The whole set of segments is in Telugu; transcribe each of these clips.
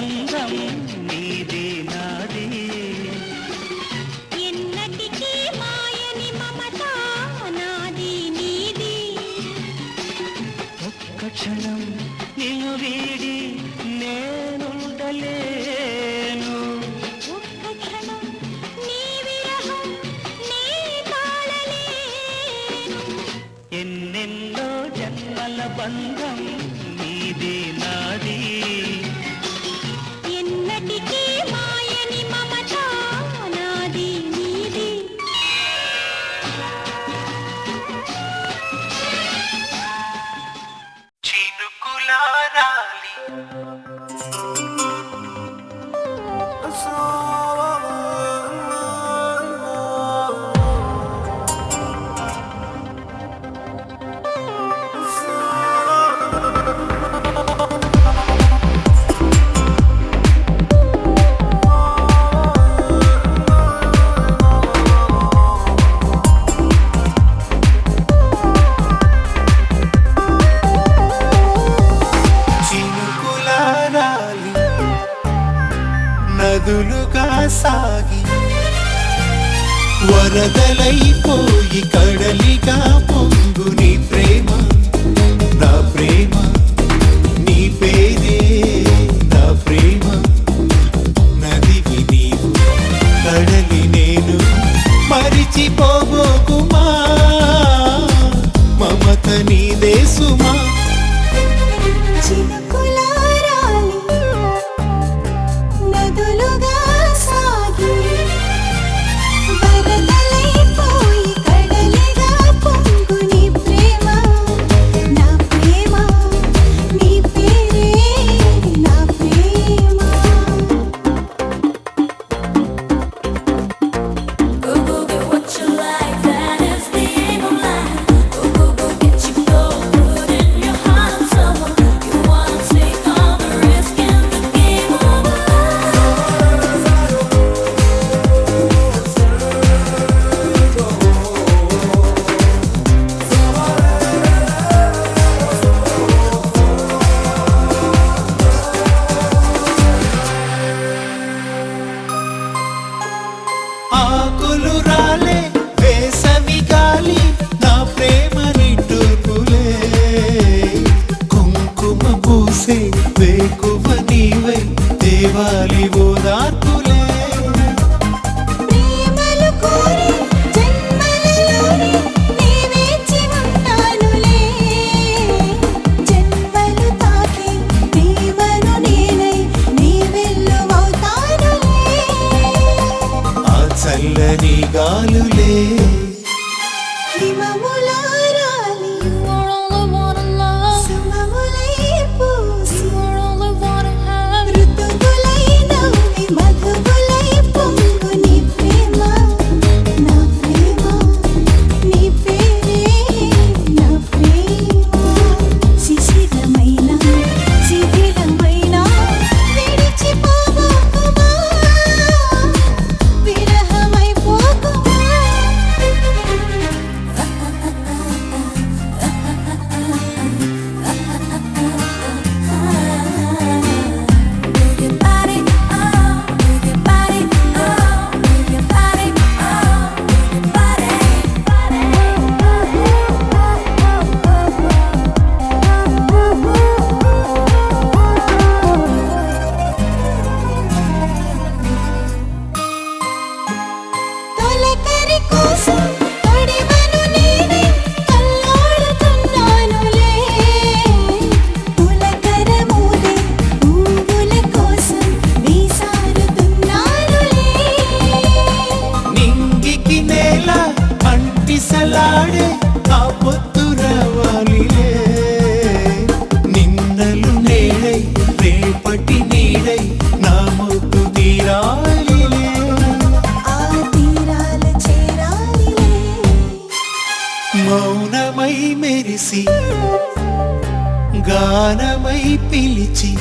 బంధం నీది నాది ఎన్నటికీ మాయని మమత నాది నీది ఒక్క క్షణం నిన్ను వీడి నేనుండలేను ఒక్క క్షణం నీ విరహం నీ తాళలేను ఎన్నెన్నో జన్మల బంధం నీది నాది ఎన్నటికీ మాయని మమత నాది నీది చినుకులారాలి చినుకులారాలి నదులుగా సాగి వరదలైపోయి కడలిగా పొంగు నీ ప్రేమ నా ప్రేమ నీ పేరే నా ప్రేమ నదివి నీవు కడలి నేను మరిచిపోబోకుమా మమత నీదే సుమా చినుకులారాలి నదులుగా సాగి వరదలైపోయి కడలిగా పొంగు నీ ప్రేమ నా ప్రేమ నీ పేరే నా ప్రేమ Go go get what you like, that is the aim of life. Go go go get you gold, put in your heart of someone you wanna take all the risk in the game of ఆకులు రాలే వేసవి గాలి నా ప్రేమ నిట్టూర్పులే కుంకుమ పూసే వేకువ నీవై దేవాలి ఓదార్పులే ప్రేమలు కోరి జన్మలలోనే నీ వేచి ఉన్నానులే జన్మలు తాకి ప్రేమను నేనై నీ వెల్లువవుతానులే ఆ చల్లని గాలులే హిమములారాలి సుమములై పూసి ఋతువులై నవ్వి మధువులై పొంగు నీ ప్రేమ నా ప్రేమ నీ పేరే నా ప్రేమ శిశిరమైన శిథిలమైన విడిచిపోబోకుమా విరహమైపోకుమా తొలకరి కోసం తొడిమను నేనే కల్లాడుతున్నానులే పులకర మూదే పువ్వుల కోసం వీసారుతున్నానులే నింగికి నేల అంటిసలాడే ఆ పొత్తు రావాలిలే నిన్నలు నేడై రేపటి నీడై నా ముద్దు తీరాలిలే ఆ తీరాల చేరాలిలే మౌనమై మెరిసి గానమై పిలిచి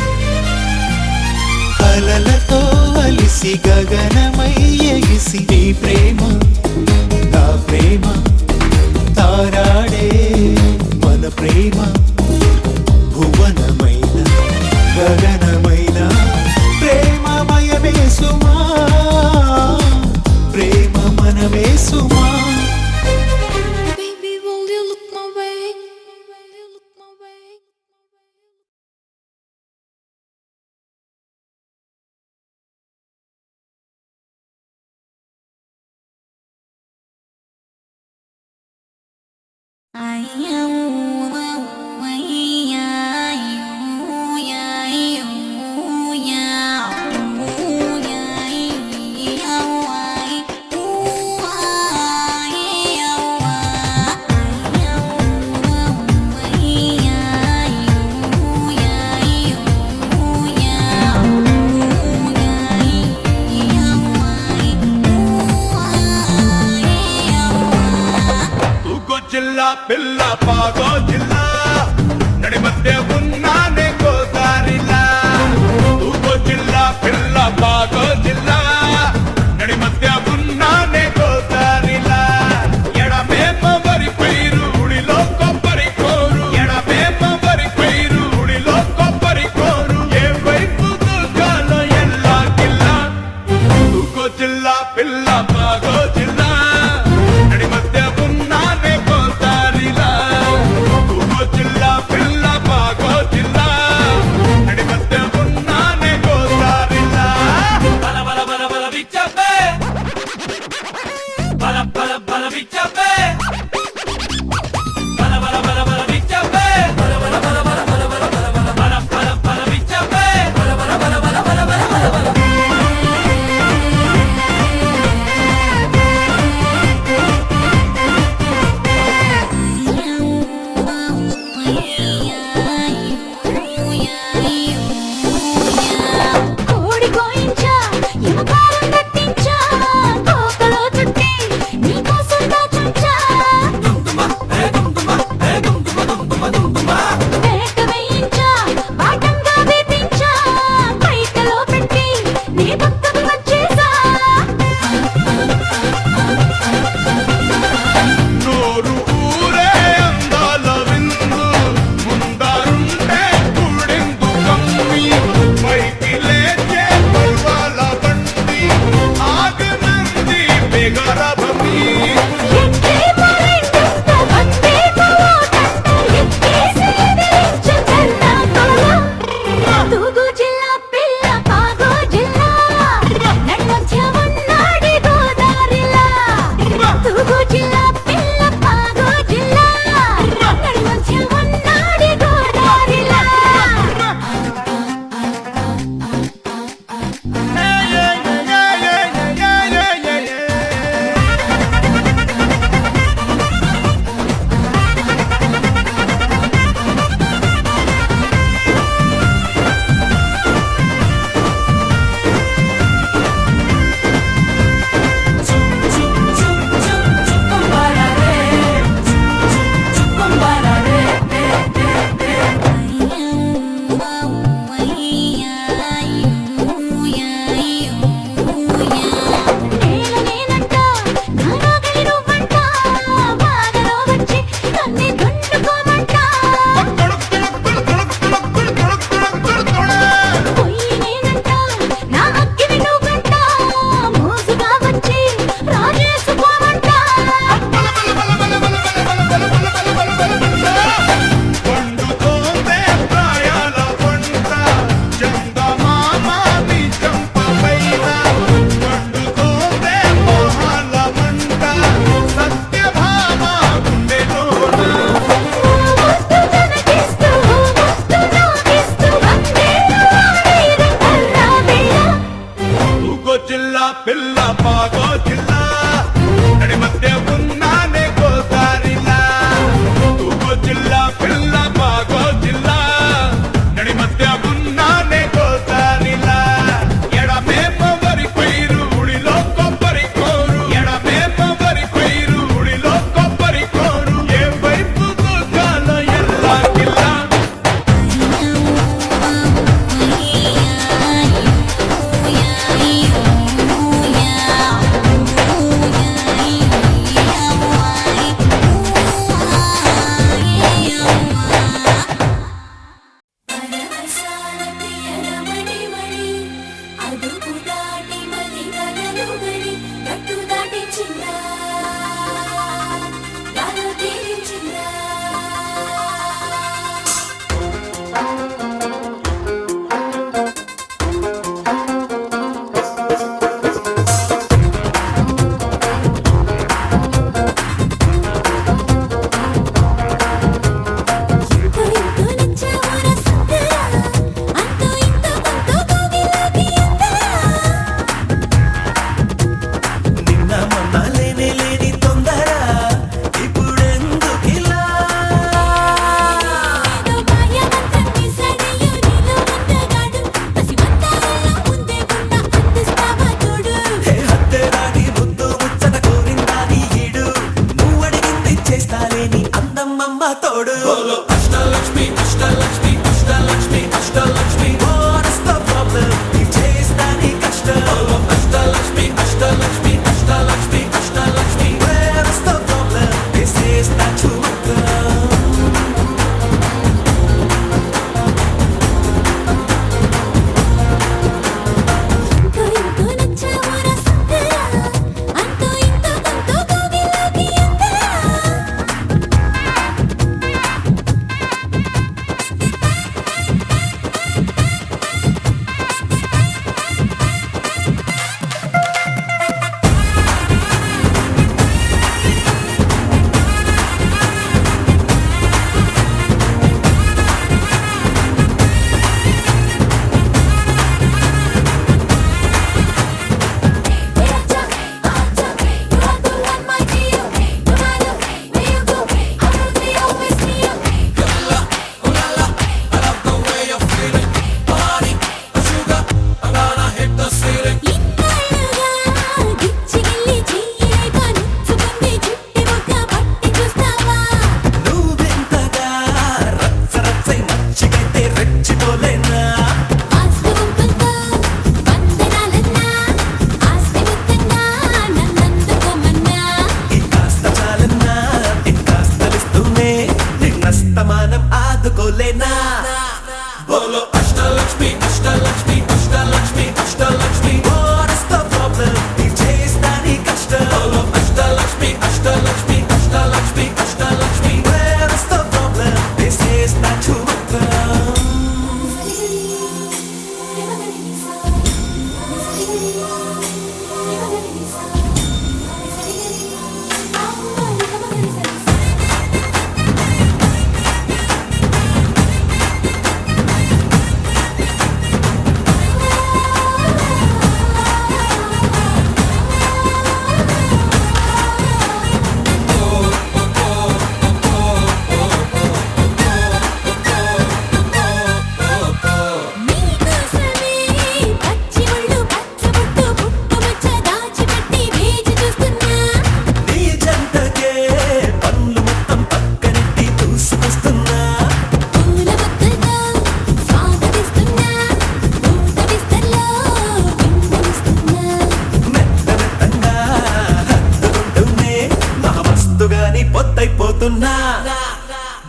కలలతో అలిసి గగనమై ఎగిసి నీ ప్రేమ నా ప్రేమ తారాడే మన ప్రేమ భువనమైన గగనమైన సుమా ప్రేమ మనమే సుమా Baby, will you look my way? Will you look my way? జిల్లా పిల్ల పాగో జిల్లా నడి మధ్య ఉన్నానే గోదారిలా తూగో జిల్లా పిల్ల పాగో జిల్లా నడి మధ్య ఉన్నానే గోదారిలా ఎడమేమ వరి పైరు ఉడిలో కొబ్బరి కోరు ఎడమేమ వరి పైరు ఉడిలో కొబ్బరి కోరు ఏ వైపు దూకాలో ఎల్లా గిల్లా తూగో జిల్లా పిల్ల పాగో జిల్లా నడి మధ్య ఉన్నానే గోదారిలా తూగో జిల్లా పిల్ల పాగో జిల్లా నడి మధ్య ఉన్నానే గోదారిలా బల బల బల బల బిచ్చప్పే బల బల బల బిచ్చప్పే బల బల బల బల బిచ్చప్పే బల బల బల బల బల బల బల బల బల బల బిచ్చప్పే బల బల బల బల బల బల బల కోడి కోయించా యమకారం దట్టించా కోకలో చుట్టి నీకోసం దాచుంచా వేట వేయించా బాటంగా వేపించా పైటలో పెట్టి నీ పక్కకు వచ్చేసా నోరు ఊరే అందాల విందు ముందారుంటే కూడెందు కమ్మి పైకి లేచే పర్వాల బండి ఆగనంది బెగరభమి ఎక్కే మరెందుంట వందే పోవటంట ఎక్కేసి ఎదిరించు చెన్నాకోలా తూగు జిల్లా పిల్ల పాగో జిల్లా నడిమధ్య ఉన్నాడి గోదారిలా తూగు జిల్లా పిల్ల పాగో జిల్లా నడిమధ్య ఉన్నాడి గోదారిలా నేల నేనంట నానాగలి నువ్వంట వానలో వచ్చి నన్ను దున్నుకోమంట పొయ్యి నేనంట నా అగ్గిని నువ్వంట మోసుగా వచ్చి రాజేసుకోమంట పండుతోందే ప్రాయాల పంట చందమామ నీ చంప పైన పండుతోందే మోహాల మంట సత్యభామ గుండెలోన ముద్దు జనకిస్తూ ముద్దు నాకిస్తూ వందేళ్ళు ఆడేరు కర్రా వేళ తూగో జిల్లా పిల్ల పాగో జిల్లా నడి మధ్య ఉన్నానే గోదారిలా తూగో జిల్లా పిల్ల పాగో జిల్లా నడి మధ్య ఉన్నానే గోదారిలా ఎడమేమ వరి పైరు ఉడిలో కొబ్బరి కోరు ఎడమేమ వరి పైరు ఉడిలో కొబ్బరి కోరు ఏ వైపు దూకాలో ఎల్లా గిల్లా పరవశాల ప్రియరమణి మణి అదుపు దాటి తోడు బోలో Ashtalakshmi Ashtalakshmi Ashtalakshmi Ashtalakshmi What is the problem? నీ చేస్తా నీ కష్టం బోలో Ashtalakshmi Ashtalakshmi Ashtalakshmi Ashtalakshmi Where is the problem? This is not true. అంతో ఇంతో నచ్చావురా సుందరా అంతో ఇంతో కొంతో కోగిలోకి అందరా నువ్వెంతగా రచ్చ రచ్చై మచ్చికైతే రెచ్చిపోలేనా ఈ కాస్త చాలన్నా ఇంకాస్తలిస్తూనే నిన్నస్తమానం ఆదుకోలేనా బోలో Ashtalakshmi Ashtalakshmi Ashtalakshmi Ashtalakshmi What is the problem? నీ చేస్తా నీ కష్టం బోలో Ashtalakshmi Ashtalakshmi Ashtalakshmi Ashtalakshmi Where is the problem? This is not true. నీ జంటకే పనులు మొత్తం పక్కనెట్టి దూసుకొస్తున్నా మెత్త మెత్తంగా హత్తుకుంటూనే మహమస్తుగాని పొద్దైపోతున్నా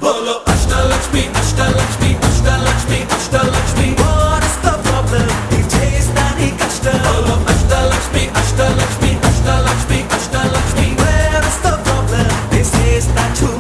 బోలో Ashtalakshmi Ashtalakshmi Ashtalakshmi Ashtalakshmi What is the problem? నీ చేస్తా నీ కష్టం బోలో Ashtalakshmi Ashtalakshmi Ashtalakshmi Ashtalakshmi Where is the problem? This is not true.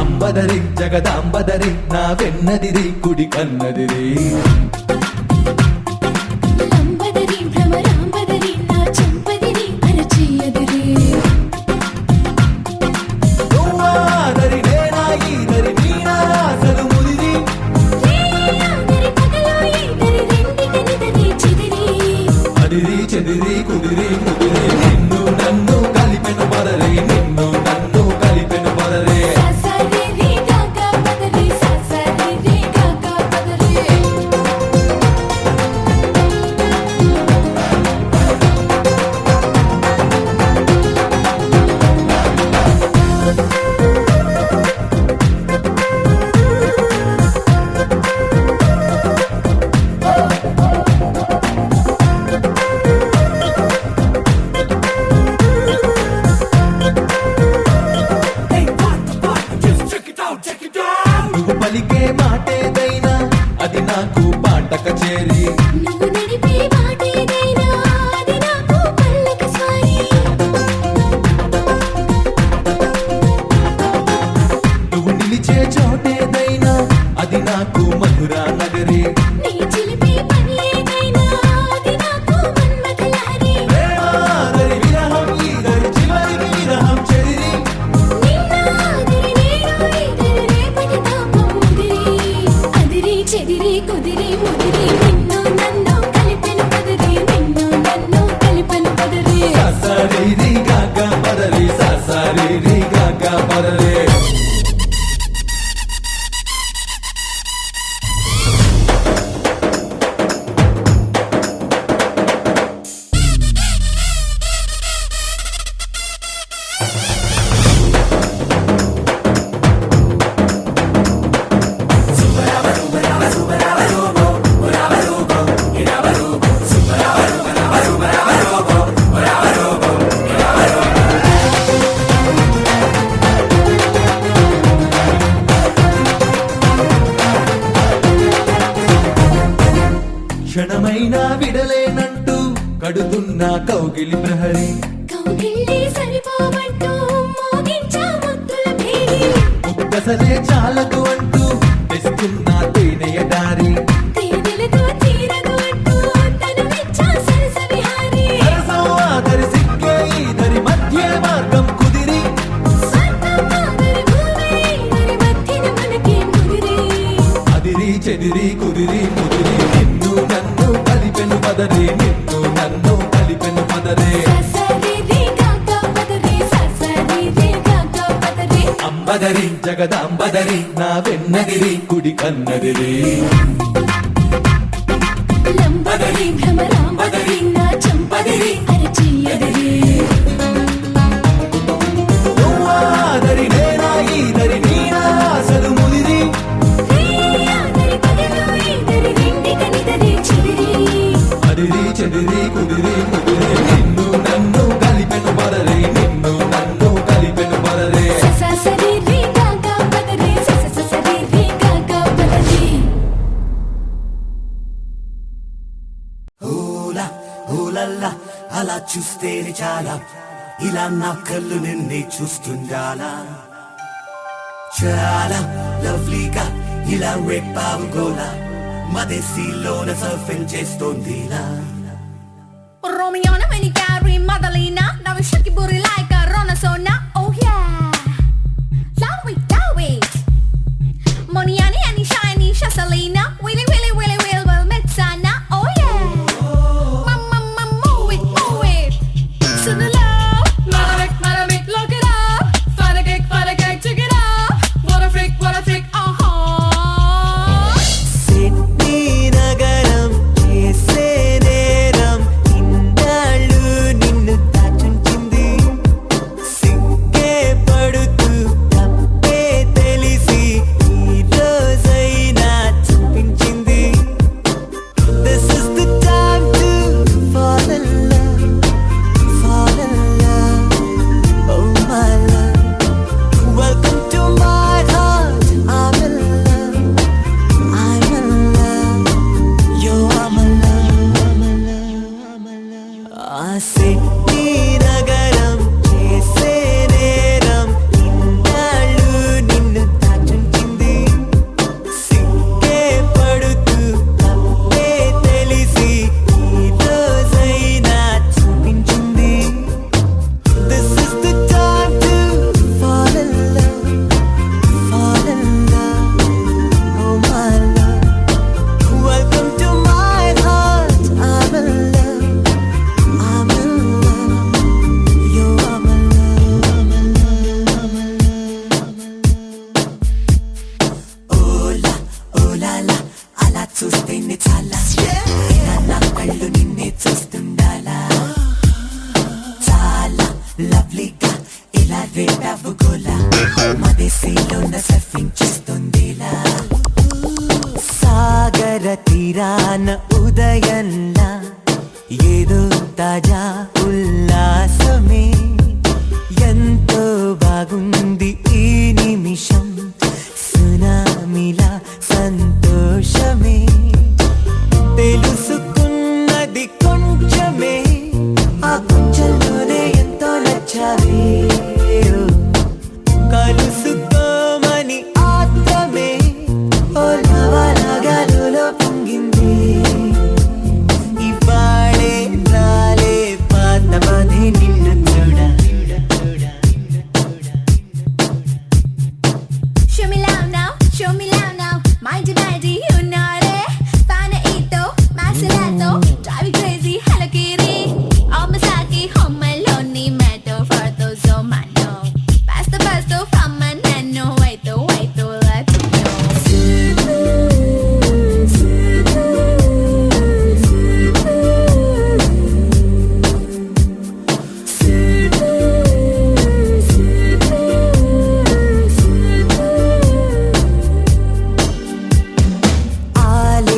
అంబదరి జగదాంబదరి నా వెన్నదిరి కుడి కన్నదిరి నువ్వాదరి నేనా ఈదరి నీనా అసలు ముదిరి అదిరి చెదిరి కుదిరి ముదిరి నిన్ను నన్ను కలిపెను మరరే నిన్ను నన్ను కలిపెను మరరే నగరి నీ చిలిపి పని ఏదైనా అది నాకు మన్మథలహరి ప్రేమాదరి విరహం ఈదరి చివరికి విరహం చెరిరి నిన్నాదరి నేను ఇదరి రేపటి తాపం ముదిరి అదిరి చెదిరి కుదిరి ముదిరి నిన్ను నన్ను కలిపెను పదరి నిన్ను నన్ను కలిపెను పదరి ససరి గగ పదరి ససరి గగ పదరి క్షణమైనా విడలేనంటూ కడుతున్న కౌగిలి ప్రహరి కౌగిళ్ళి సరిపోవంటూ మోగించా ముద్దుల భేరి ముక్కసలే చాలకు అంటూ తెస్తున్న తేనెయ దారి తేనెలతో తీరదు అంటూ తను మెచ్చా సరస విహారి సరసం ఆదరి సిక్కే ఈదరి మధ్య మార్గం కుదిరి స్వర్గం ఆదరి భూమి మరి మధ్యన మనకి ముదిరి అదిరి చెదిరి కుదిరి ముదిరి నిన్ను నన్ను కలిపెను పదరి నిన్ను నన్ను కలిపెను పదరే ససరి రే గాగా పదరి ససరి రే గాగా పదరి అంబదరి జగదాంబదరి నా వెన్నదిరి కుడి కన్నదిరి లంబదరి భ్రమరాంబదరి నా చంపదరి అరచియదరి నువ్వాదరి నేనా ఈదరి నీనా అసలు ముదిరి ఆదరి పదరు ఈదరి రెండిట నిదరి చిదిరి అదిరి చెదిరి కుదిరి ముదిరి నిన్ను నన్ను కలిపెను పదరే నిన్ను నన్ను కలిపెను పదరే ససరి రే గాగా పదరి ససరి రే గాగా పదరి హూలా హూలల్లా అలా చూస్తేనే చాలా ఇలా నా కళ్ళు నిన్నే చూస్తుండాలా చాలా లవ్లీగా ఇలా రేపావు గోలా మదేశీలోన surfing చేస్తోందిలా Romiona, Manicari, Madalena. Now we shake your booty like a Ronasona. Oh yeah. Love it. Moniani, Annie, Shiny, Shasalina. Willy, Willy, Willy, Will, well, Metsana. Oh yeah. Mama, move it. To the love. Madamic, look it up. Find a cake, check it up. What a freak, uh-huh. Sydney నగరం చేసే నేరం ఇన్నాళ్ళు నిన్ను దాచుంచింది సిగ్గే పడుతూ తప్పే తెలిసి ఈ రోజైనా చూపించింది This is the time to fall in love oh my love welcome to my heart I'm in love you are my love ఆ సిడ్నీ నగరం చేసే నేరం ఇన్నాళ్ళు నిన్ను దాచుంచింది సిగ్గే పడుతూ తప్పే తెలిసి ఈ రోజైనా చూపించింది This is the time to fall in love oh my love welcome to my heart I'm in love you are my Ola oh la la అలా చూస్తేనే చాలా ఇలా నా కళ్ళు నిన్నే చూస్తుండాలా చాలా లవ్లీగా ఇలా రేపావు గోలా మదేశీలోన సర్ఫింగ్ చేస్తుందిలా సాగర తీరాన ఉదయంలా ఏదో తాజా ఉల్లాసమే ఎంతో బాగుంది ఈ నిమిషం సునామిలా సంతోషమే తెలుసుకున్నది కొంచెమే ఆ కొంచెంలోనే ఎంతో నచ్చావే కలుసుకోమని ఆత్రమే ఓ లవలగలు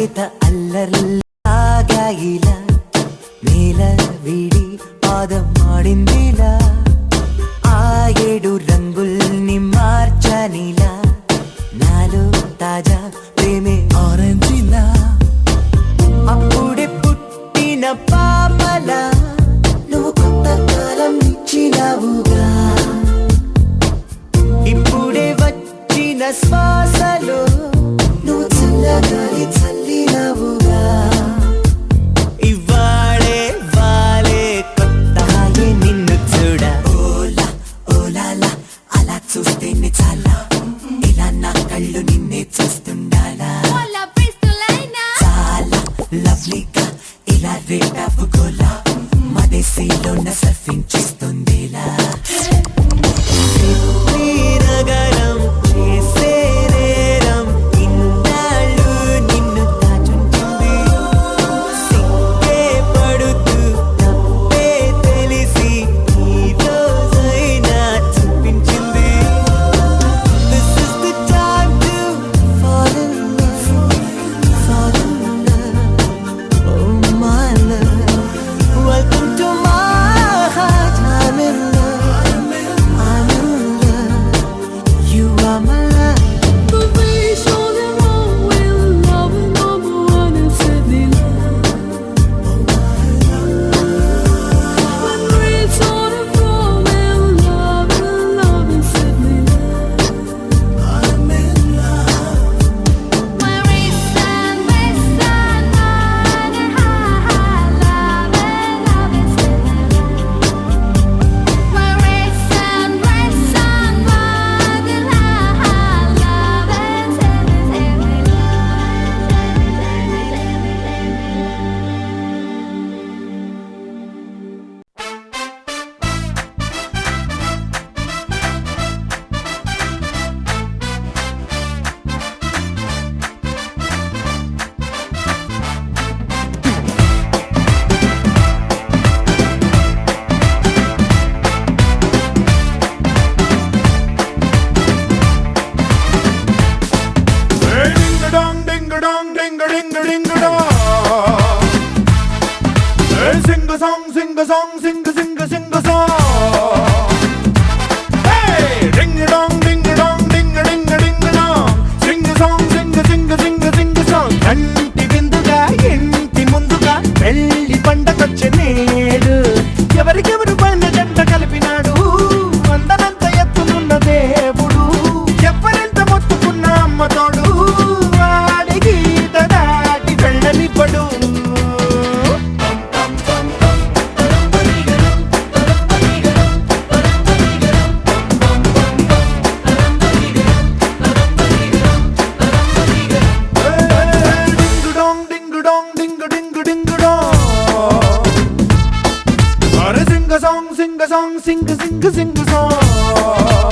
లేత అల్లర్లాగా ఇలా నేల విడి పాదం ఆడిందిలా ఆ 7 రంగుల్ని మార్చనిలా నాలో తాజా ప్రేమే ఆరెంజిలా అప్పుడే పుట్టిన పాపలా నువ్వు కొత్త కాలం ఇచ్చినావుగా ఇప్పుడే వచ్చిన శ్వాసలో నువ్వు చల్లగాలి చల్లినావుగా ఇవాళే వాలే కొత్తాయే నిన్ను చూడ ఓలా ఓలాలా అలా చూస్తేనే చాలా ఇలా నా కళ్ళు నిన్నే చూస్తుండాలా Hola, pistolina. చాలా లవ్లీగా ఇలా రేటాపు గోలా మదేశీలోన సర్ఫింగ్ చేస్తుందిలా నగరం చేసే నేరం ఇన్నాళ్ళు నిన్ను దాచుంటుంది సిగ్గే పడుతూ తప్పే తెలిసి ఈ రోజైనా చూపించింది This is the time to fall in love, fall in love, oh my love. Welcome to my heart, I'm in love, I'm in love. You are my love. The way you show them all will love and number one and set me when rains on the floor will love and set me My wrist and wrist and riding high, love and my wrist and wrist and riding high, love and Ding dong, ding dong, ding ding ding dong. Sing a song, sing a song, sing a sing a sing a song. Hey, ding dong, ding dong, ding ding ding dong. Sing a song, sing a sing a sing a sing a song. కంటి విందుగా ఇంటి ముందుగా పెళ్లి పండగొచ్చే నేడు ఎవరికెవరు పైన జంట కలిపినాడు అందనంత ఎత్తునున్న దేవుడు ఎవరెంత మొత్తుకున్న అమ్మ తోడు వాడి గీత దాటి వెళ్ళనివ్వడు డింగు డోంగ్ డింగు డోంగ్ డింగు డింగు డింగు డోంగ్ అరే సింగ సాంగ్ సింగ సాంగ్ సింగ సింగ సింగ సాంగ్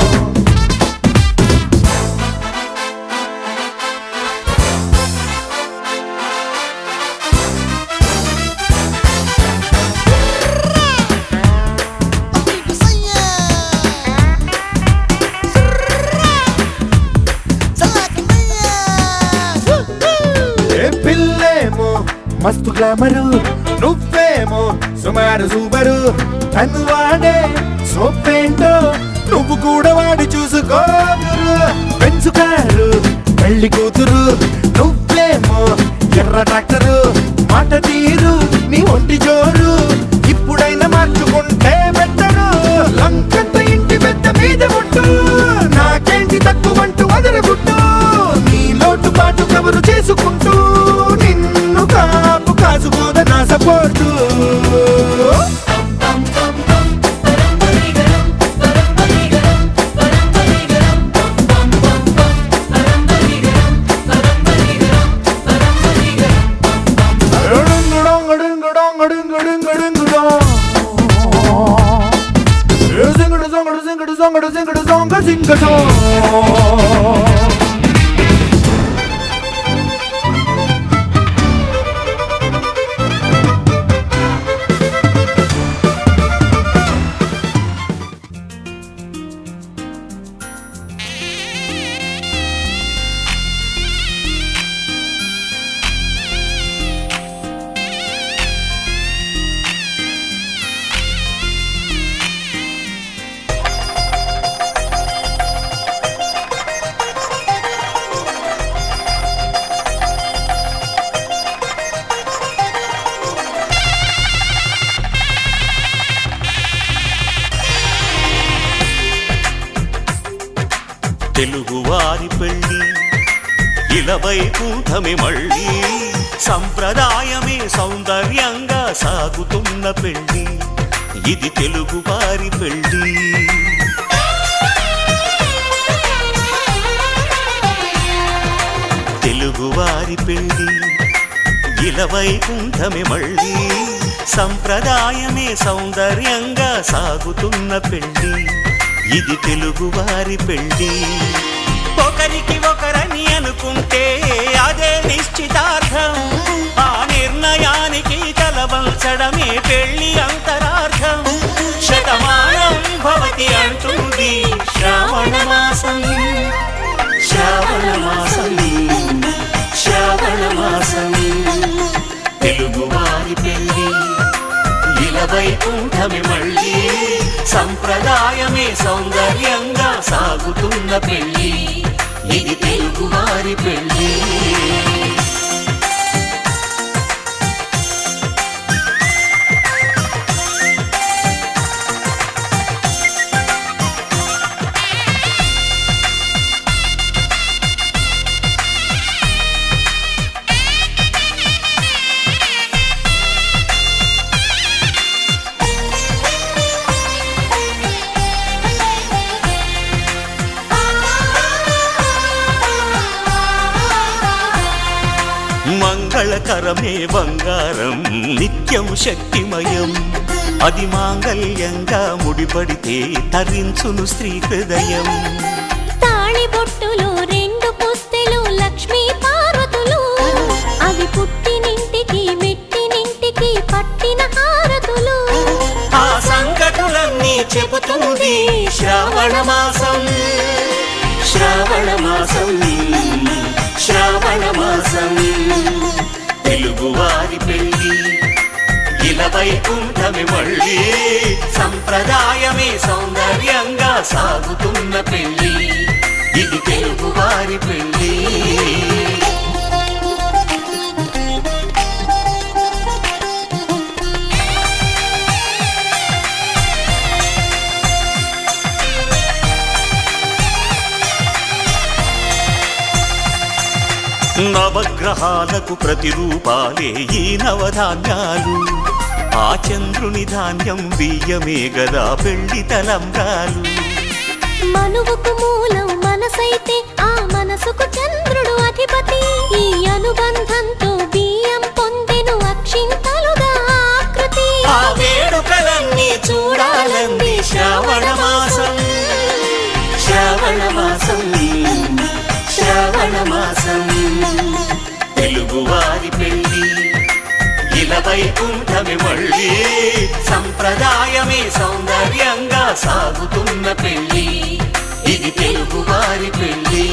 ఏ పిల్లేమో మస్తు గ్లామరు నువ్వేమో సుమారు సూపరు తను వాడే సోపేంటో నువ్వు కూడా వాడి చూసుకోరు పెంచుకారు పెళ్లి కూతురు నువ్వేమో ఎర్ర ట్రాక్టరు మాట తీరు నీ ఒంటి జోరు ఇప్పుడైనా మార్చుకుంటే బెట్టరు లంకంత ఇంటి పెద్ద మీద ముట్టు నాకేంటి తక్కువంటూ వదలగుట్టు నీ లోటు పాటు కబురు చేసుకుంటూ నిన్ను కాపు కాసుకోద నా సపోర్టు Sing a song. తెలుగువారి పెళ్ళి ఇలవైకుంఠమే మళ్ళీ సంప్రదాయమే సౌందర్యంగా సాగుతున్న పెళ్ళి ఇది తెలుగువారి పెళ్ళి తెలుగువారి పెళ్ళి ఇలవైకుంఠమే మళ్ళీ సంప్రదాయమే సౌందర్యంగా సాగుతున్న పెళ్ళి ఇది తెలుగువారి పెళ్ళి ఒకరికి ఒకరని అనుకుంటే అదే నిశ్చితార్థం ఆ నిర్ణయానికి తలవంచడమే పెళ్ళి అంతరార్థం శతమానం భవతి అంటుంది శ్రావణ మాసం శ్రావణ మాసం శ్రావణ మాసం తెలుగువారి పెళ్ళి ఇలవైకుంఠమే మళ్ళీ సంప్రదాయమే సౌందర్యంగా సాగుతున్న పెళ్ళి ఇది తెలుగువారి పెళ్ళి మంగళకరమే బంగారం నిత్యం శక్తిమయం అది మాంగళ్యంగా ముడిపడితే తరించును స్త్రీ హృదయం తాళిబొట్టులో రెండు పుస్తెలు లక్ష్మీ పార్వతులు అవి పుట్టినింటికి మెట్టినింటికి పట్టిన హారతులు ఆ సంకటులన్నీ చెబుతుంది శ్రావణ మాసం శ్రావణ మాసం శ్రావణ మాసం తెలుగువారి పెళ్ళి ఇలవైకుంఠమే మళ్ళీ సంప్రదాయమే సౌందర్యంగా సాగుతున్న పెళ్ళి ఇది తెలుగువారి పెళ్ళి నవగ్రహాలకు ప్రతిరూపాలే ఈ నవధాన్యాలు ఆ చంద్రుని ధాన్యం బియ్యమే గదా పెళ్లి తలంబ్రాలు మనువుకు మూలం మనసైతే ఆ మనసుకు చంద్రుడు అధిపతి ఈ అనుబంధంతో బియ్యం పొందెను అక్షింతలుగా ఆకృతి ఆ వేడుకలన్నీ చూడాలంది శ్రావణ మాసం శ్రావణ మాసం శ్రావణ మాసం తెలుగువారి పెళ్ళి ఇలవైకుంఠమే మళ్ళీ సంప్రదాయమే సౌందర్యంగా సాగుతున్న పెళ్ళి ఇది తెలుగువారి పెళ్ళి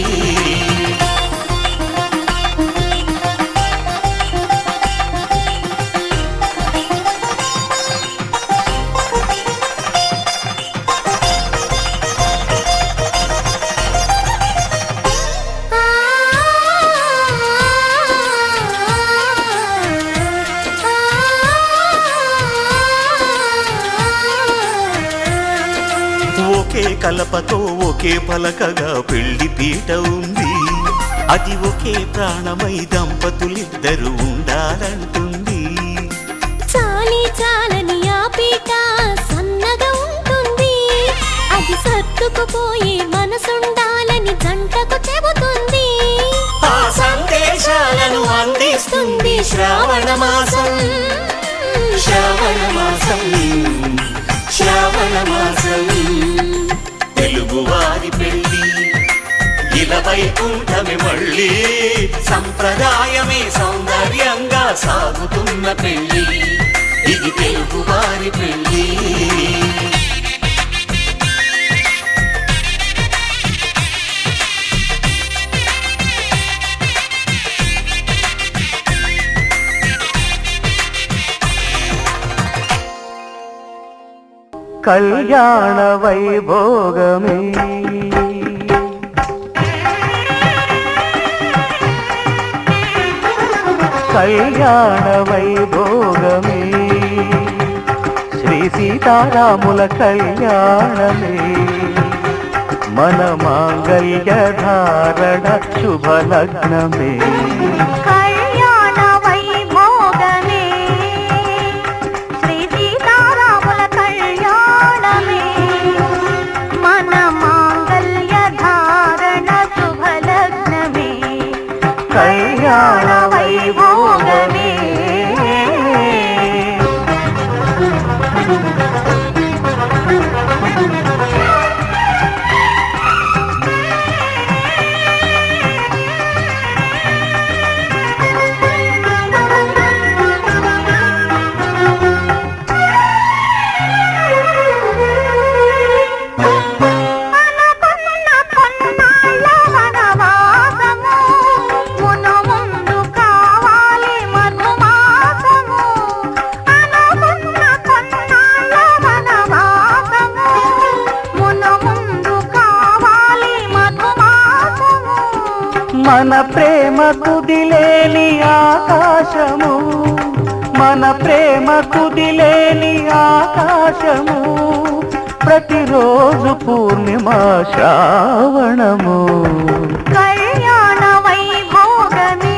ఒకే కలపతో ఒకే పలకగా పెళ్లి పీట ఉంది అది ఒకే ప్రాణమై దంపతులిద్దరు ఉండాలంటుంది చాలి చాలని ఆ పీట సన్నగా ఉంటుంది అది సర్దుకుపోయే మనసుండాలని జంటకు చెబుతుంది ఆ సందేశాలను అందిస్తుంది శ్రావణ మాసం శ్రావణ మాసం శ్రావణ మాసం తెలుగువారి పెళ్ళి ఇలవైకుంఠమే మళ్ళీ సంప్రదాయమే సౌందర్యంగా సాగుతున్న పెళ్ళి ఇది తెలుగువారి పెళ్ళి కళ్యాణ వైభోగమే కళ్యాణ వైభోగమే శ్రీ సీతారాముల కళ్యాణమే మన మాంగళ్య ధారణ శుభలగ్నమే కళ్యాణ వైభోగమే శ్రీ సీతారాముల కళ్యాణమే మన మాంగళ్య ధారణ శుభలగ్నమే కళ్యాణ వైభోగమే అనుకున్న కొన్నాళ్ళ వనవాసము మును ముందు కావాలి మనుమాసము అనుకున్న కొన్నాళ్ళ వనవాసము మును ముందు కావాలి మనుమాసము మన ప్రేమ కుదిలేని ఆకాశము మన ప్రేమ కుదిలేని ఆకాశము ప్రతిరోజు పూర్ణిమ శ్రావణము కళ్యాణ వైభోగమే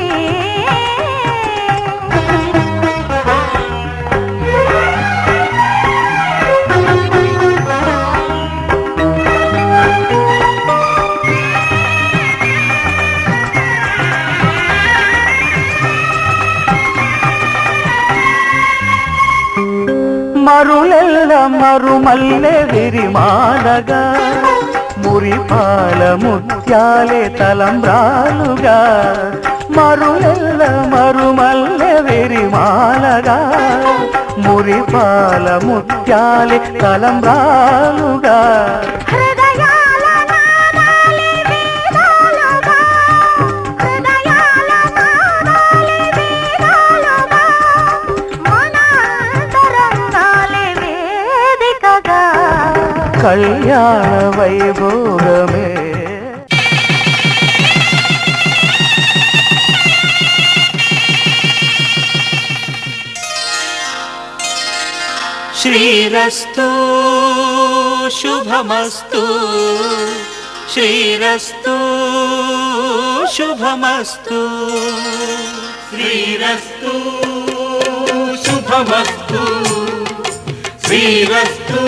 మరులెల్ల మరుమల్లె విరిమాలగా మురిపాల ముత్యాలే తలంబ్రాలుగా మరులెల్ల మరుమల్లె విరిమాలగా మురిపాల ముత్యాలే తలంబ్రాలుగా హృదయాల నాదాలి వేదాలుగా హృదయాల నాదాలి వేదాలుగా మన అంతరంగాలే వేదికగా కళ్యాణ వైభోగమే శ్రీరస్తు శుభమస్తు శ్రీరస్తు శుభమస్తు శ్రీరస్తు శుభమస్తు శ్రీరస్తు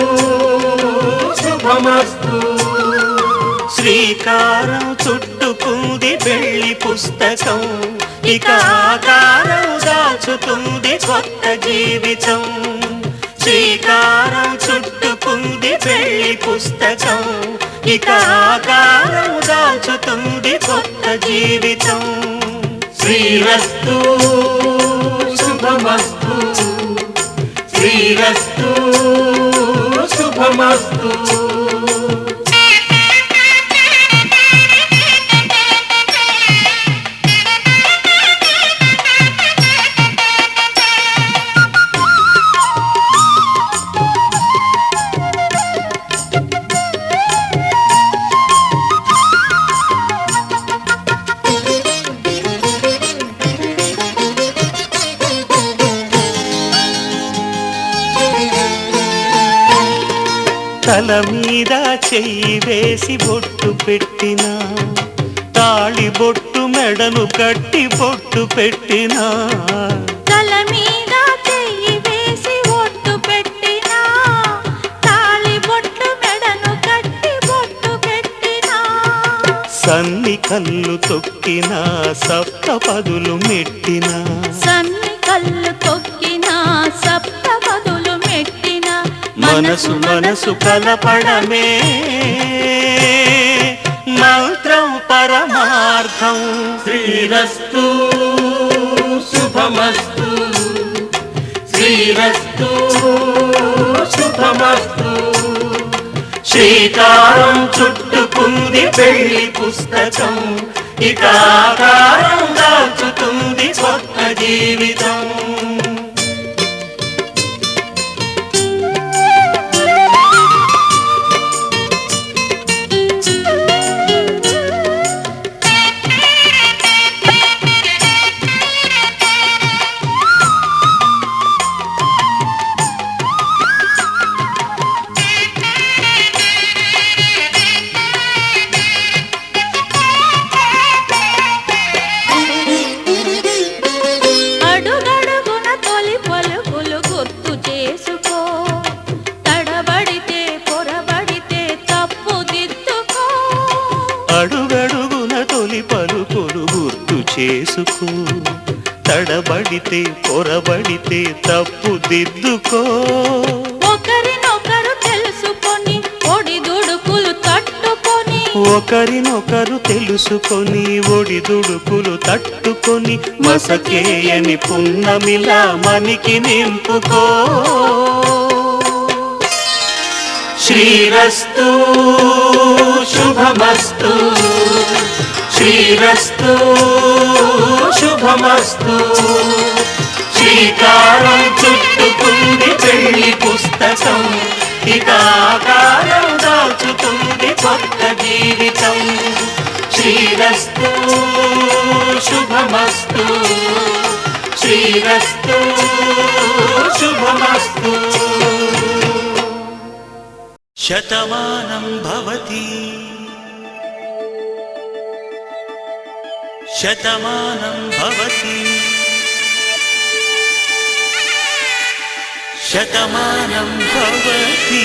శుభమస్తు శ్రీకారం చుట్టుకుంది పెళ్లి పుస్తకం ఇక ఆకారం దాచుతుంది కొత్త జీవితం శ్రీకారం చుట్టుకుంది పెళ్లి పుస్తకం ఇక ఆకారం దాచుతుంది కొత్త జీవితం శ్రీరస్తు శుభమస్తు శ్రీరస్తు శుభమస్తు తల మీద చెయ్యి వేసి బొట్టు పెట్టినా తాళి బొట్టు మెడను కట్టి బొట్టు పెట్టినా తల మీద చెయ్యి వేసి ఒట్టు పెట్టినా తాళి బొట్టు మెడను కట్టి బొట్టు పెట్టినా సన్ని కళ్ళు తొక్కినా సప్త పదులు మెట్టినా సన్ని కళ్ళు తొక్కినా సప్త పదులు మెట్టినా మనసు మనసు కలపడమే మంత్రం పరమార్థం శ్రీరస్తు శుభమస్తు శ్రీరస్తు శుభమస్తు శ్రీకారం చుట్టుకుంది పెళ్లి పుస్తకం ఇక ఆకారం దాచుతుంది కొత్త జీవితం చేసుకో, తడబడితే పొరబడితే తప్పు దిద్దుకో. ఒకరినొకరు తెలుసుకొని ఒడిదుడుకులు తట్టుకొని, ఒకరినొకరు తెలుసుకొని ఒడిదుడుకులు తట్టుకొని, మసకేయని పున్నమిలా మనికి నింపుకో. శ్రీరస్తు శుభమస్తు, శ్రీరస్తు శుభమస్తు. శ్రీకారం చుట్టుకుంది పెళ్లి పుస్తకం, ఇక ఆకారం దాచుతుంది కొత్త జీవితం. శ్రీరస్తు శుభమస్తు, శ్రీరస్తు శుభమస్తు. శతమానం భవతి, శతమానం భవతి, శతమానం భవతి.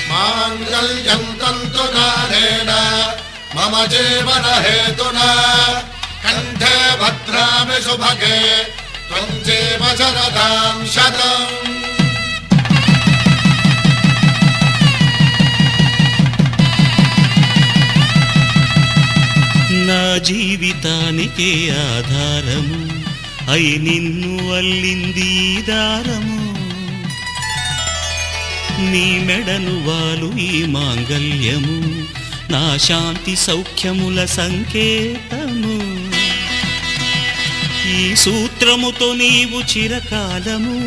మాంగళ్యం తంతునానేన మమ జీవన హేతునా కంఠే భద్రామి శుభగే త్వం జీవ శరదాం శతం. నా జీవితానికే ఆధారము అయి నిన్ను అల్లింది దారము. నీ మెడను వాలు ఈ మాంగళ్యము, నా శాంతి సౌఖ్యముల సంకేతము. ఈ సూత్రముతో నీవు చిరకాలము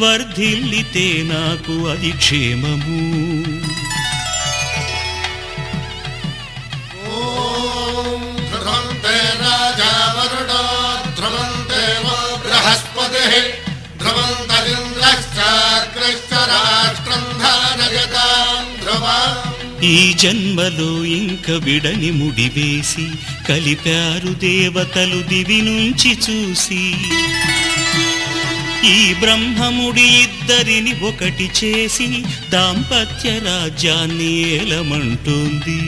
వర్ధిల్లితే నాకు అది క్షేమము. ఓం ధ్రువంతే రాజా వరుణో ధ్రువంతే వో బృహస్పతిః ధ్రువంతరింద్రశ్చాగ్రశ్చ రాష్ట్రం ధారయతాం ధ్రువం. ఈ జన్మలో ఇంక విడని ముడివేసి కలిపారు దేవతలు దివి నుంచి చూసి. ఈ బ్రహ్మముడి ఇద్దరిని ఒకటి చేసి దాంపత్య రాజ్యాన్ని ఏలమంటోంది.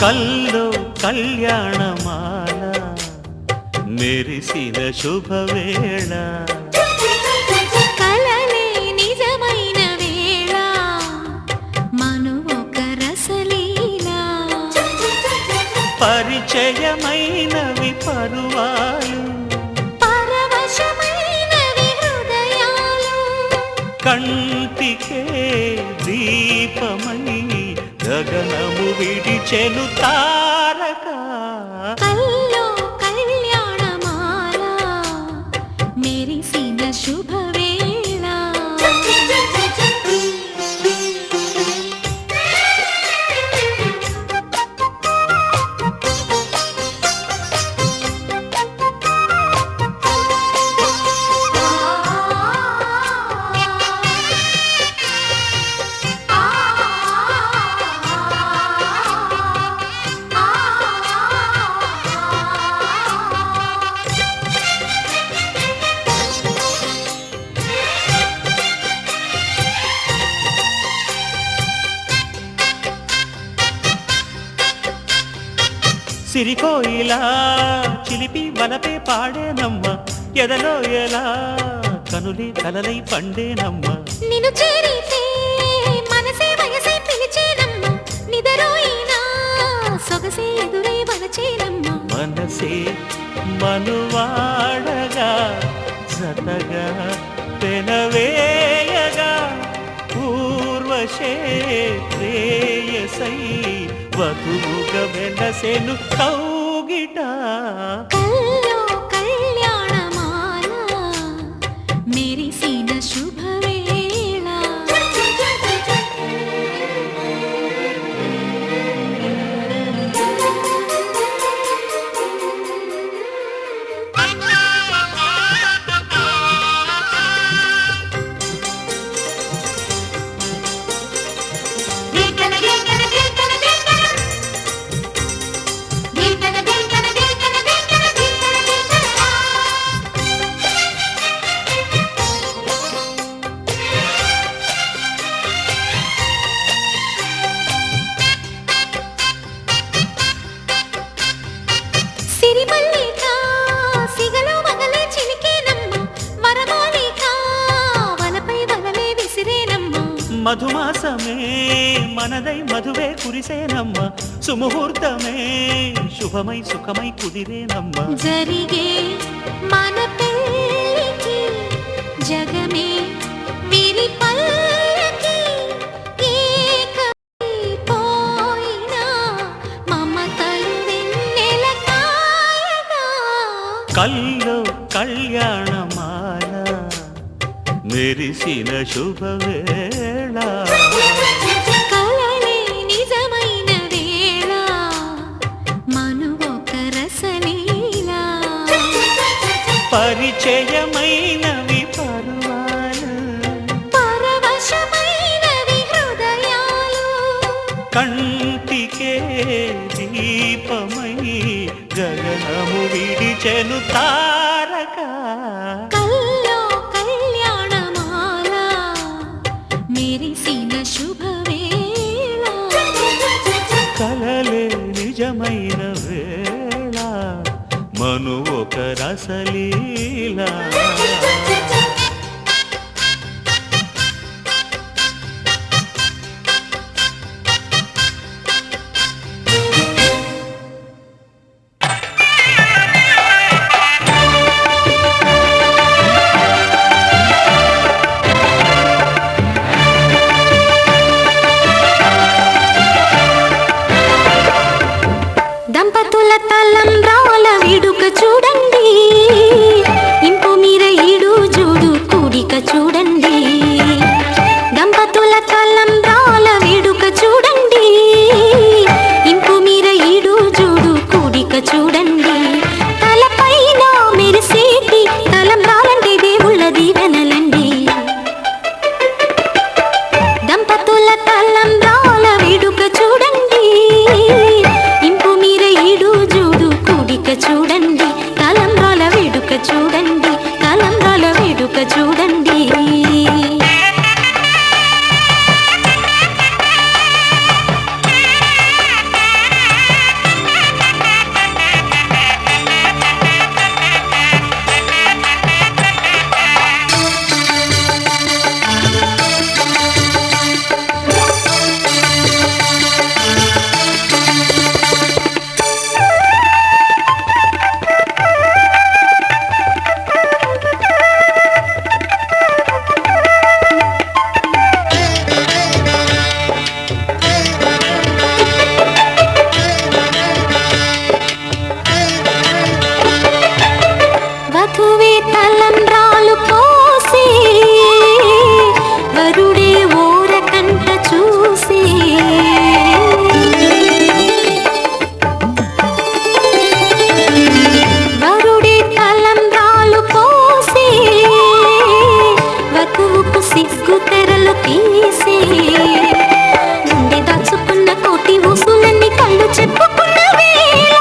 కల్లో కళ్యాణమాల మెరిసిన శుభవేళ, కలలే నిజమైన వేళ మను ఒక రసలీలా. పరిచయమైనవి పరువాలు, పరవశమైనవి హృదయాలు. కంటికే దీపమై గగనము విడిచెను తారక. కల్లో కళ్యాణమాల మెరిసిన శుభవేళ. సిరికోయిలా చిలిపి వలపే పాడేనమ్మ ఎదలో ఎలా కనులే కలలై పండేనమ్మ నిన్ను చేరితే మనసే వయసే పిలిచేనమ్మ నిదరోయినా సొగసే ఎదురై వలచేనమ్మ మనసే మనువాడగా జతగా పెనవేయగా పూర్వశే ప్రేయసై వధువుగా వెనసెను కౌగిట కల్లో కళ్యాణమాల మెరిసిన శుభవేళ సిరిమల్లిక సిగలో మగలే చిలికేనమ్మ వరమాలిక వలపై వలలే విసిరేనమ్మ మధుమాసమే మనదై మధువే కురిసేనమ్మ సుముహూర్తమే శుభమై సుఖమై కుదిరేనమ్మ జరిగే మన పెళ్ళికి జగమే విరి పల్లకి ఏకమైపోయిన మమతలు వెన్నెల కాయగా కల్లో కళ్యాణమాల మెరిసిన శుభవేళ కలలే నిజమైన వేళ మనువొక రసలీలా పరిచయమైనవి పరువాలు పరవశమైనవి హృదయాలు కంటికే దీపమై గగనము విడిచెను తారక కల్లో కళ్యాణమాల మెరిసిన శుభవేళ కలలే నిజమైన వేళ మను ఒక రసలీలా దంపతుల తలంబ్రాల వేడుక చూడండి ఇంపు మీర ఈడు జోడు కూడిక చూడండి దంపతుల తలంబ్రాల వేడుక చూడండి ఇంపు మీర ఈడు జోడు కూడిక చూడండి తలపైన మెరిసేటి తలంబ్రాలంటే దేవుళ్ళ దీవెనలండి దంపతుల తలంబ్రాల వేడుక చూడండి ఇంపు మీర ఈడు జోడు కూడిక చూడండి తలంబ్రాల వేడుక చూడండి తలంబ్రాల వేడుక చూడండి వధువే తలంబ్రాలు పోసే వరుడే ఓరకంట చూసే వరుడే తలంబ్రాలు పోసే వధువుకు సిగ్గు తెరలు తీసే గుండె దాచుకున్న కోటి ఊసులన్నీ కళ్ళు చెప్పుకున్న వేళ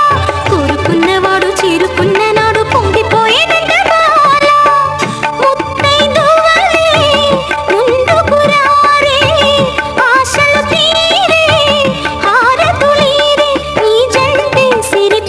కోరుకున్నవాడు చేరుకున్న నాడు పొంగిపోయేదంట బాల ముత్తైదువలే ముందుకు రారే ఆశలు తీరే హారతులీరే నీ జంటే సిరి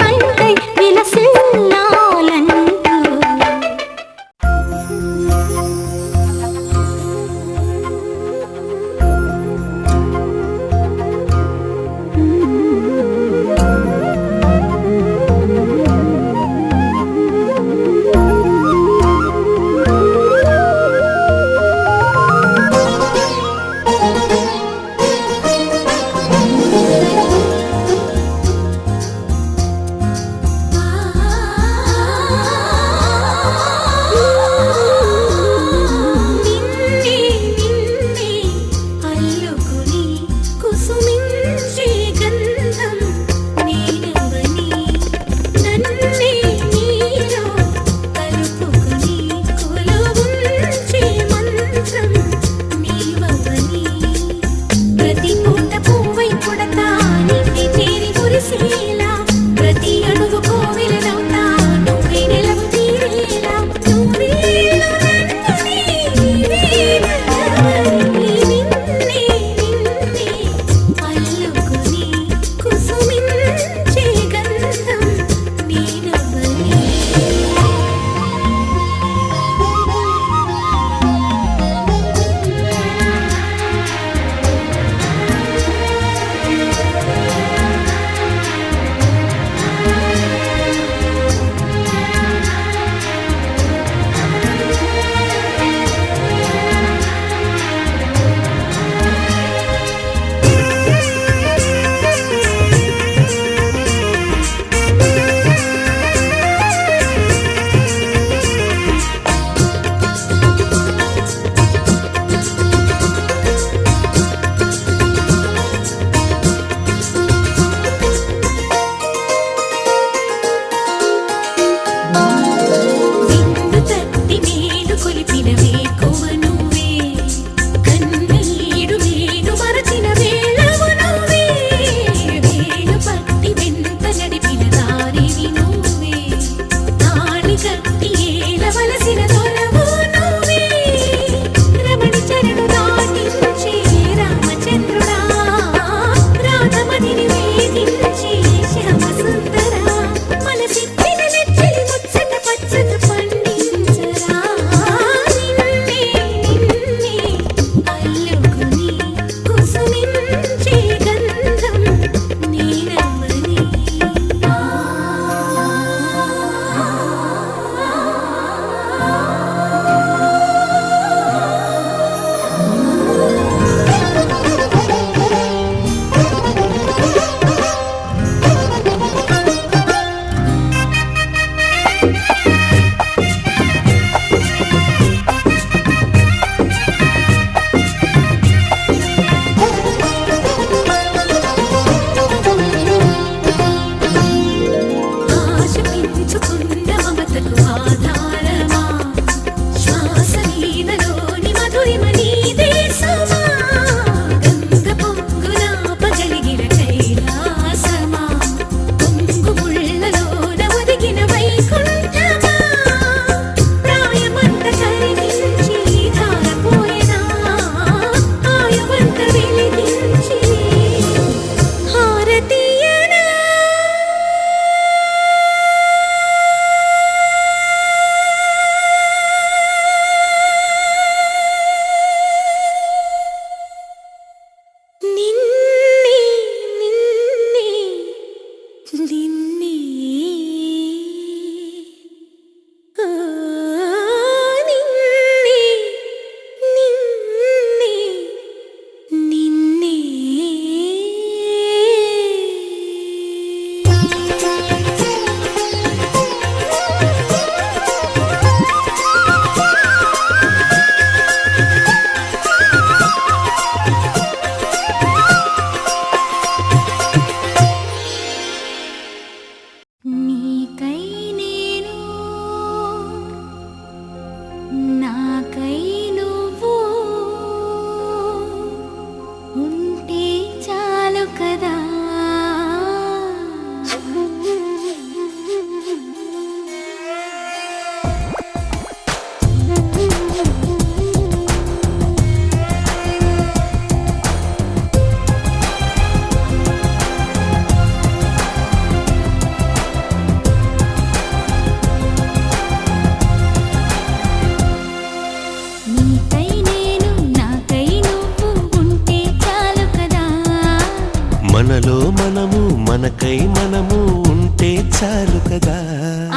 మనలో మనము మనకై మనము ఉంటే చాలు కదా.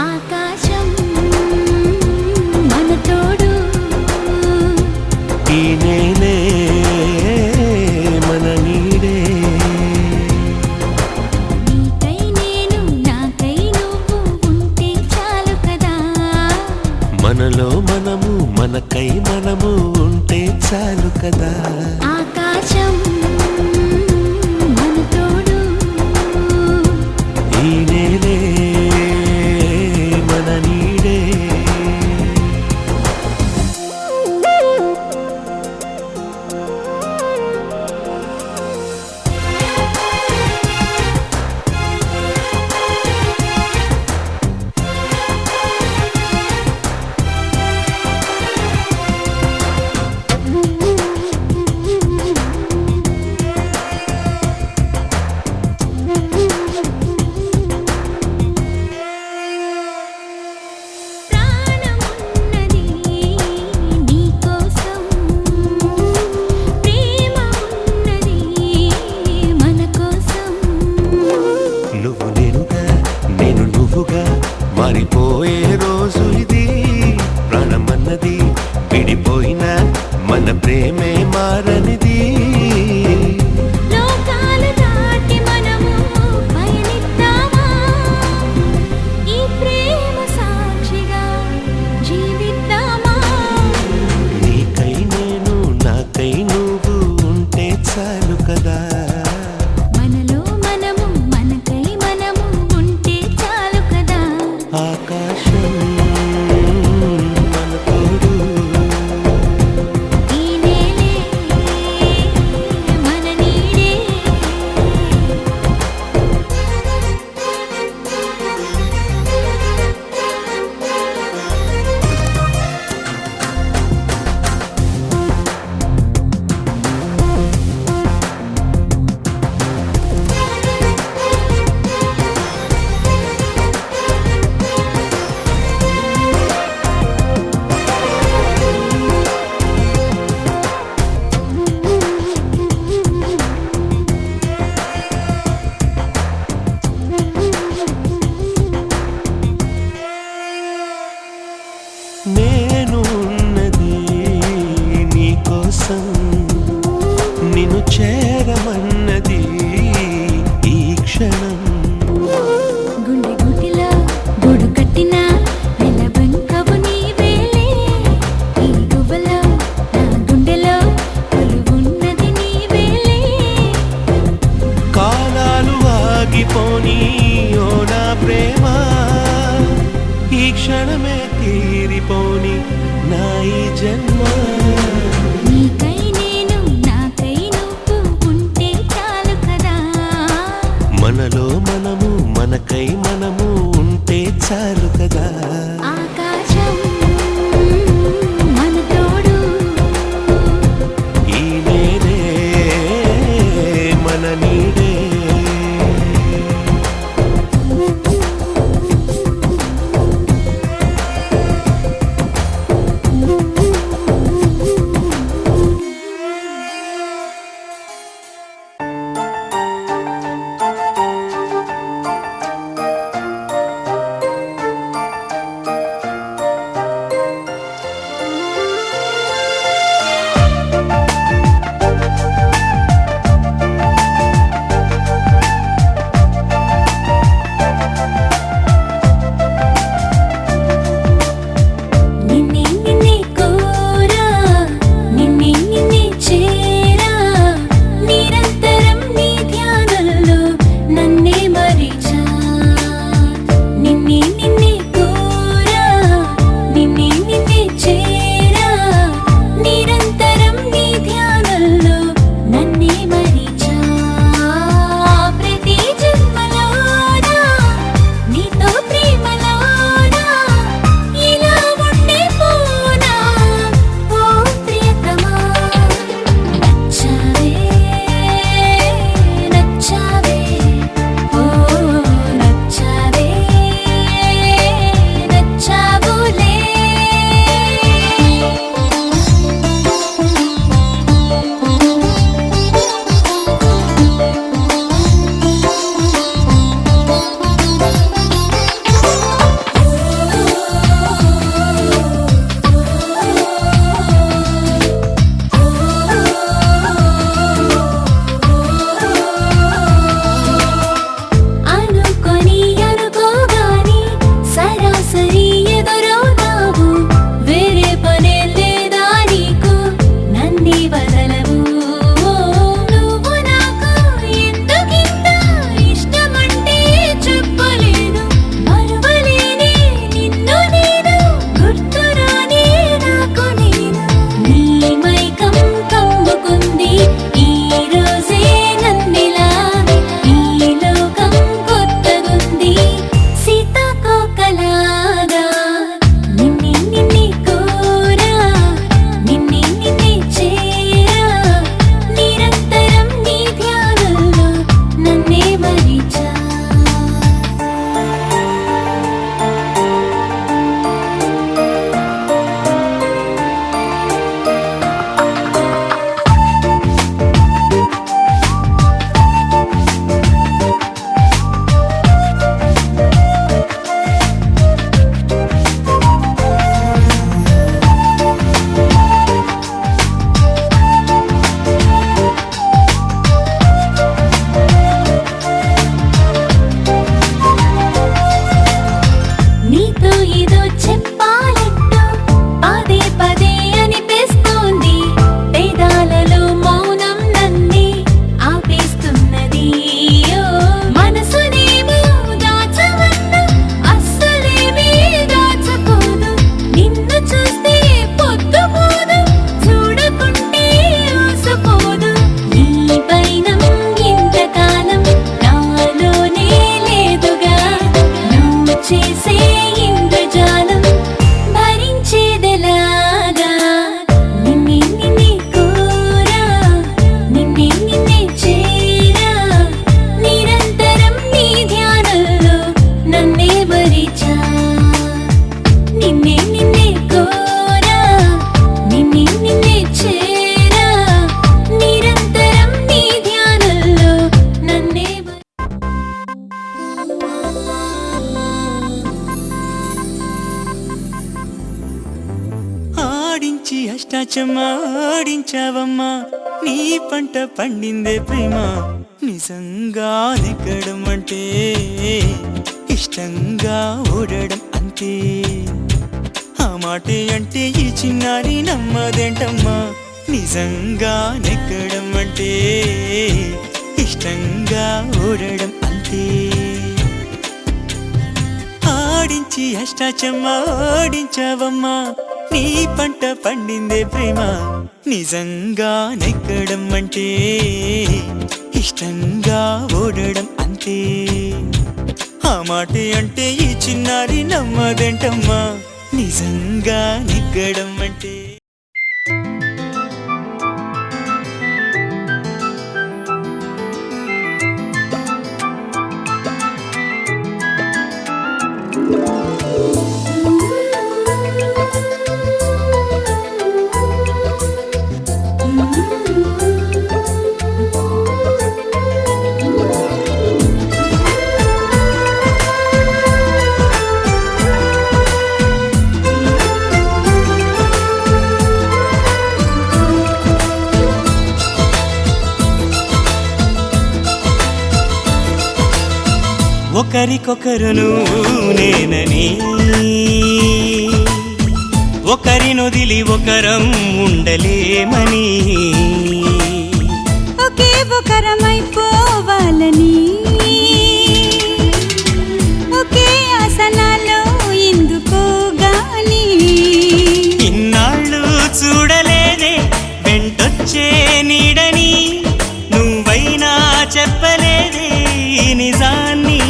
ఆకాశం మన తోడు, ఈ నేలే మన నీడే. నీకై నేను నాకై నువ్వు ఉంటే చాలు కదా. మనలో మనము మనకై మనము ఉంటే చాలు కదా. ఆకాశం మన తోడు, ఈ నేలే మన నీడే. ప్రాణమున్నది నీకోసం, ప్రేమ ఉన్నది మన కోసం. నువ్వు నేనుగా నేను నువ్వుగా మారిపోయే రోజు ఇది. ప్రాణమన్నది విడిపోయినా మన ప్రేమే మారనిది. లోకాలు దాటి మనము పయనిద్దామా, ఈ ప్రేమ సాక్షిగా జీవిద్దామా. నీకై నేను నాకై నువ్వు ఉంటే చాలు కదా. మనలో మనము మనకై మనము ఉంటే చాలు కదా. ఆకాశం మన తోడు, ఈ నేలే మన నీడే. నేను ఉన్నది నీకోసం, నిన్ను చేరమన్నది ఈ క్షణం. గుండె గుటిలో గూడు కట్టిన నెలబంకవు నీవేలే. ఈ గువ్వలో నా గుండెలో కొలువున్నది నీవేలే. కాలాలు ఆగిపోని ఓ నా ప్రేమ, ఈ క్షణమే తీరిపోని నా ఈ జన్మ. నీకై నేను నాకై నువ్వు ఉంటే చాలు కదా. మనలో మనము మనకై మనము ఉంటే చాలు కదా. ఆకాశం మన తోడు, ఈ నేలే మన నీడే. అష్టాచమ్మాడించావమ్మా నీ పంట పండిందే ప్రేమ నిజంగా నెగ్గడం అంటే ఇష్టంగా ఓడడం అంతే ఆ మాటే అంటే ఈ చిన్నారి నమ్మదేంటమ్మా నిజంగా నెగ్గడం అంటే ఇష్టంగా ఓడడం అంతే ఆడించి అష్టాచమ్మాడించావమ్మా నీ పంట పండిందే ప్రేమ నిజంగా నెగ్గడం అంటే ఇష్టంగా ఓడడం అంతే ఆ మాటే అంటే ఈ చిన్నారి నమ్మదేంటమ్మా నిజంగా నెగ్గడం అంటే ఒకరికొకరును నేనని ఒకరినొదిలి ఒకరం ఉండలేమని ఒకే ఒకరమైపోవాలని ఒకే ఆసనాలో ఎందుకో గాని ఇన్నాళ్ళు చూడలేదే వెంటొచ్చే నీడని నువ్వైనా చెప్పలేదే నిజాన్ని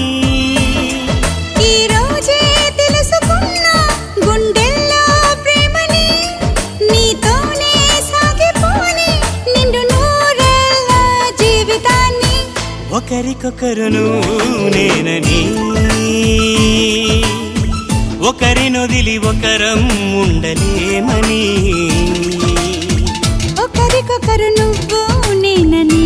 ఒకరికొకరును నేనని ఒకరినొదిలి ఒకరం ఉండలేమని ఒకరికొకరు నువ్వు నేనని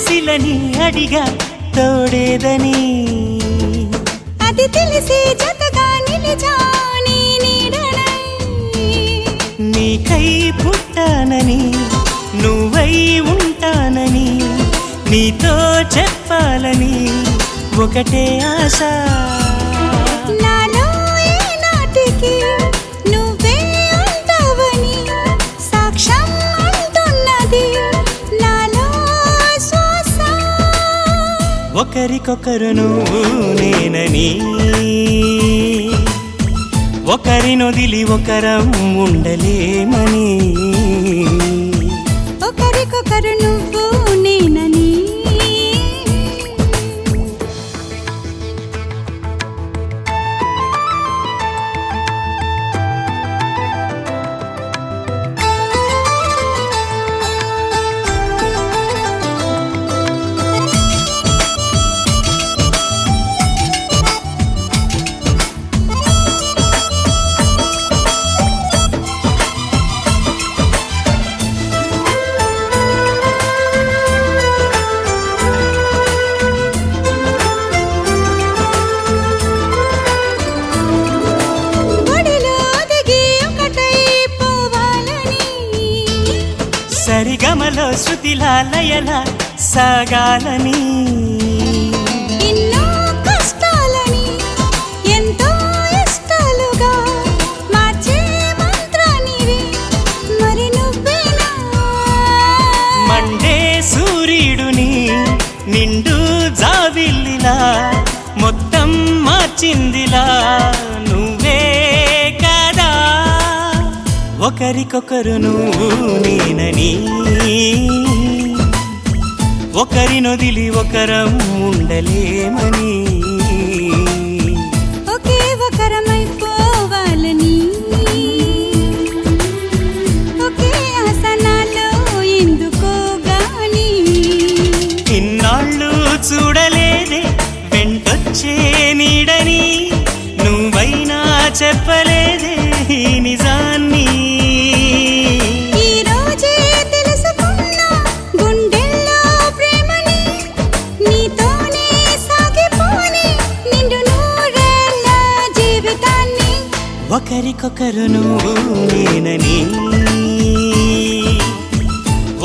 శిలని అడిగా తోడేదని అది తెలిసి జతగా నిలిచాని నీడనై నీకై పుట్టానని నువ్వై ఉంటానని నీతో చెప్పాలని ఒకటే ఆశ నాలో ఏనాటికి నువ్వే ఉంటావని సాక్ష్యం అంటున్నది నాలో శ్వాస ఒకరికొకరును నేనని ఒకరినొదిలి ఒకరం ఉండలేమని ఒకరికొకరు నువ్వు నేనని సరిగమలో శృతిలా లయలా సాగాలని ఎన్నో కష్టాలని ఎంతో ఇష్టాలుగా మార్చే మంత్రానివి మరి నువ్వేనా మండే సూర్యుడుని నిండు జాబిల్లిలా మొత్తం మార్చిందిలా నువ్వే కదా ఒకరికొకరు నువ్వు నేనని ఒకరినొదిలి ఒకరం ఉండలేమని ఒకే ఒకరమైపోవాలని ఒకే ఆసనాలో ఎందుకో గాని ఇన్నాళ్ళు చూడలేదే వెంటొచ్చే నీడని నువ్వైనా చెప్పలేదే ఈ నిజాన్ని ఈ రోజే తెలుసుకున్నా గుండెల్లో ప్రేమని నీతోనే సాగిపోని నిండు నూరేళ్ళ జీవితాన్ని ఒకరికొకరు నువ్వు నేనని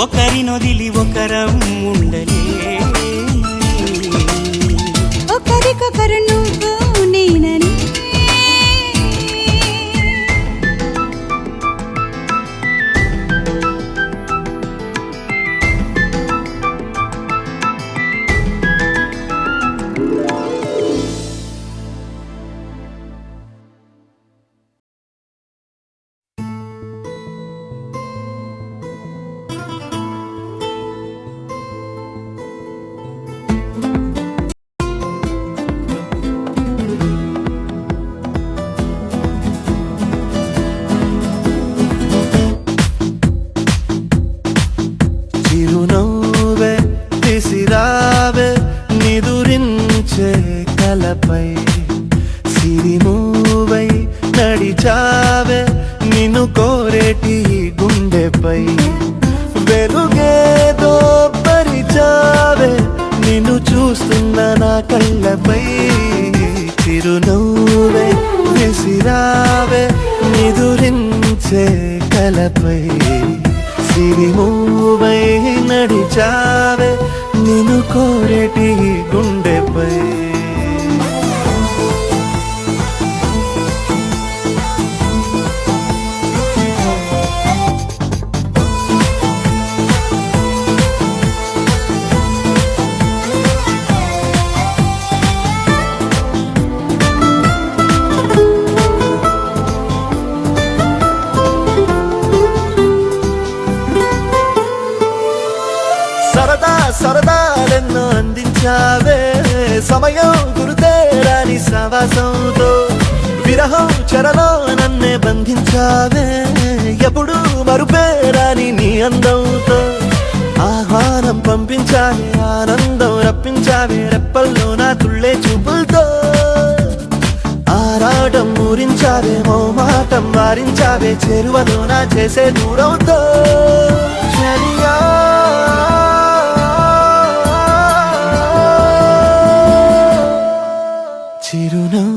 ఒకరినొదిలి ఒకరం ఉండలే ఒకరికొకరు నువ్వు నేనని చిరునవ్వే విసిరావే నిదురించే కలపై సిరిమూవై నడిచావే నిన్ను కోరేటి గుండెపై వెలుగేదో పరిచావే నిన్ను చూస్తున్న నా కళ్ళపై చిరునవ్వే విసిరావే నిదురించే కలపై సిరిమూవై నడిచావే నిన్ను కోరేటి గుండెపై సరదాలెన్నో అందించావే సమయం గురుతేరాని సవాసంతో విరహం చెరలో నన్నే బంధించావే ఎప్పుడు మరుపేరాని నీ అందంతో ఆహ్వానం పంపించావే ఆనందం రప్పించావే రెప్పల్లో నా తుళ్ళే చూపులతో ఆరాటం ఊరించావే మోమాటం వారించావే చేరువలో నా చేసే దూరంతో చలియా చిరునవ్వు